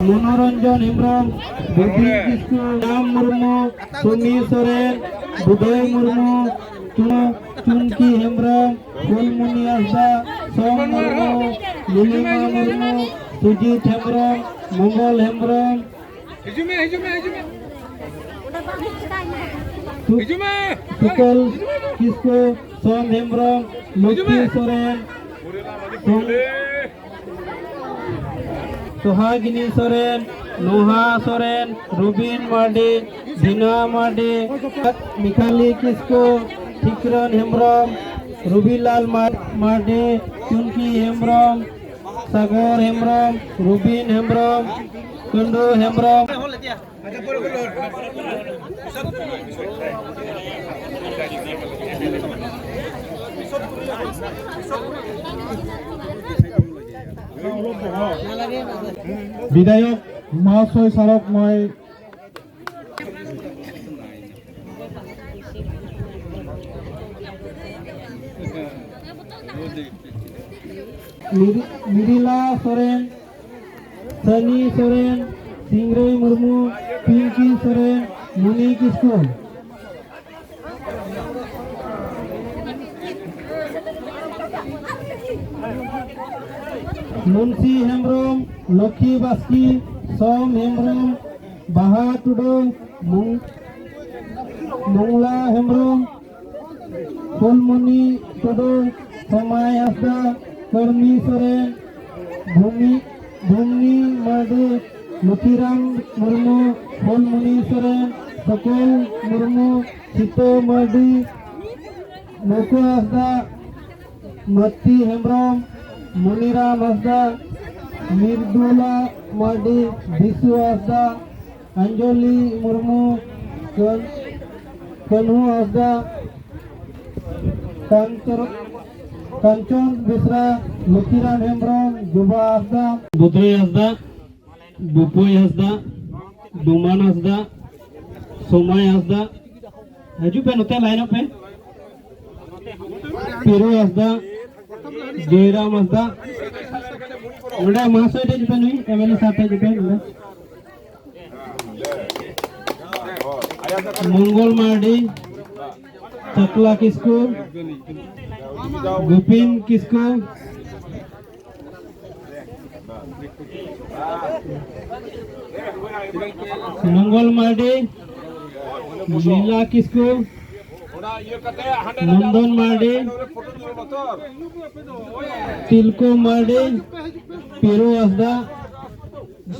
मनोरंजन हेम्ब्रम, बुद्धि किस्कु, राम मुर्मू, सुमी सोरेन, बुधय मुर्मू, चुनकी हेम्ब्रम, फुलमुनि हांसदा, सोम मुर्मू, नीलिमा मुर्मू, सुजीत हेम्ब्रम, मंगल हेम्ब्रम, सुकल किस्कु, सोम हेम्ब्रम, लक्ष्मी सोरेन, सुहागिनी सोरेन, लोहा सोरेन, रुबिन मार्डी, दीना मार्डी, मिखाली किस्कु, ठिकरन हेम्ब्रम, रुबिलाल मार्डी, चुनकी हेम्ब्रम, सागर हेम्ब्रम, रुबिन हेम्ब्रम, कुंडू हेम्ब्रम, বিধায়ক মহাশয় স্মারক মই मिरिला सोरेन, सनी सोरेन, सिंगरई मुर्मू, पिंकी सोरेन, मुनी किस्कु, मुंशी हेम्ब्रम, लक्ष्मी बास्की, सोम हेम्ब्रम, बाहा टुडो, मंगला हेम्ब्रम, फुलमुनि टुडो, समय हांसदा, कर्मी सोरेन, भूमि मार्डी, लुखीराम मुर्मू, फुलमुनि सोरेन, सकल मुर्मू, सीतो मार्डी, नौकू हांसदा, मत्ती हेम्ब्रम, मुनिराम हांसदा, मिर्दुला मार्डी, बिसु हांसदा, अंजलि मुर्मू, कन्हू हांसदा, कंचन बेसरा, लक्ष्मीराम हेम्ब्रम, जुबा हांसदा, बुद्रय हांसदा, बुपुय हांसदा, दुमान हांसदा, सोमाय हांसदा, हजू पे नोते लाइन पे पिरू हांसदा, जयराम हांसदा, नोडे महाशय टे जुपे नुई एमएलए साहब टे जुपे नोडे मंगल मार्डी, चकला किस्कु, गुपिन किस्कु, मंगल मार्डी, लीला किस्कु, नंदन मार्डी, तिलको मार्डी, पिरू हांसदा,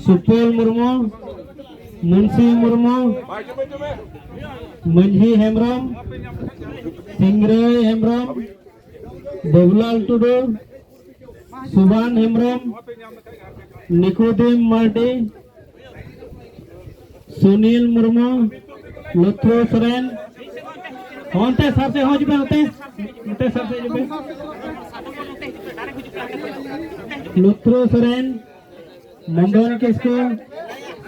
सुपल मुर्मू, मुंशी मुर्मू, मंझी हेम्ब्रम, सिंगरई हेम्ब्रम, देवलाल टुडू, सुबान हेम्ब्रम, निकोदेम मार्डी, सुनील मुर्मू, लथो सोरेन, होते सर से हो जुबे होते सर से जुबे लुत्रो सोरेन, मंडन किस्कु,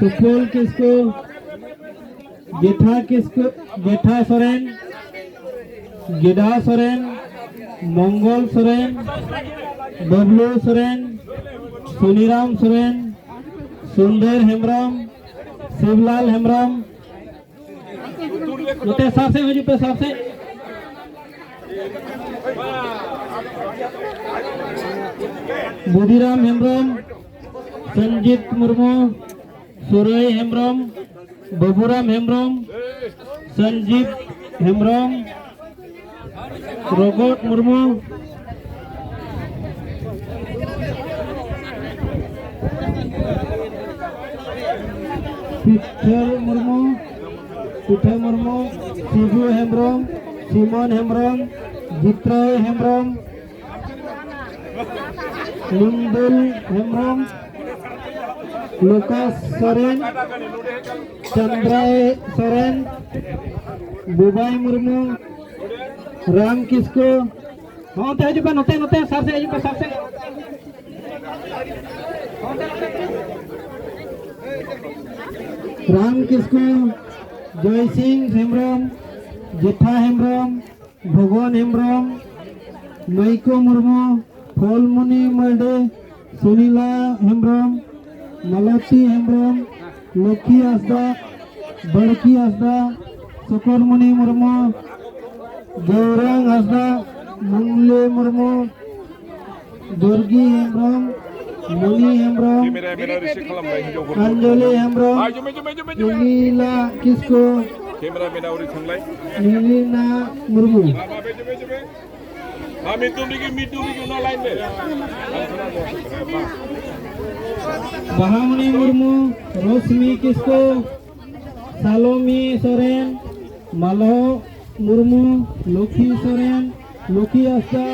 सुफल किस्कु, जेठा सोरेन, गिडा सोरेन, मंगल सोरेन, बबलू सोरेन, सुनीराम सोरेन, सुंदर हेम्ब्रम, शिवलाल हेम्ब्रम, नोते साफ से हो जुपे साफ से बुधिराम हेम्ब्रम, संजीत मुर्मू, सुरई हेम्ब्रम, बबुराम हेम्ब्रम, संजीव हेम्ब्रम, रगत मुर्मू, पिठे मुर्मू, शिबू हेम्ब्रम, सिमन हेम्ब्रम, जित्रय हेम्ब्रम, लिंदुल हेम्ब्रम, लुकास सोरेन, चंद्राय सोरेन, बुबाई मुर्मू, राम किस्कु, होते हजूपे नोते साफ से हजूपे साफ से राम किस्कु, जय सिंह हेम्ब्रम, जेठा हेम्ब्रम, भगवान हेम्ब्रम, मैको मुर्मू, फलमुनि मार्डी, सुनीला हेम्ब्रम, मालती हेम्ब्रम लक्ष्मी हांसदा बड़की हांसदा सुकरमणि मुर्मू गौरांग हांसदा मंगले मुर्मू दुर्गी हेम्ब्रम मुनि हेम्ब्रम केमेरा रिसिभ खालामबाय हिनजावफोर अंजलि हेम्ब्रम जुमे नीला किस्को केमेरामेना ओरै थांलाय नीलिना मुर्मू मिटु ना लाइन दे बहामणि मुर्मू रोशमी किस्को सालोमी सोरेन मालो मुर्मू लक्ष्मी सोरेन लक्ष्मी हांसदा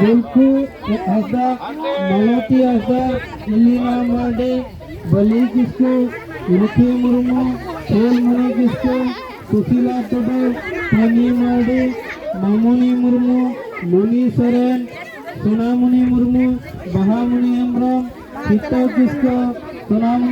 गुलकू हांसदा मालती हांसदा इलिना मार्डे बली किस्को लक्ष्मी मुर्मू खेलमणि किस्को सुशीला टुडू पानी मार्डे मामुनी मुर्मू मुनि सोरेन सोनामणि मुर्मू बहामणि हेम्ब्रम चित्तो किस्को सोनामणि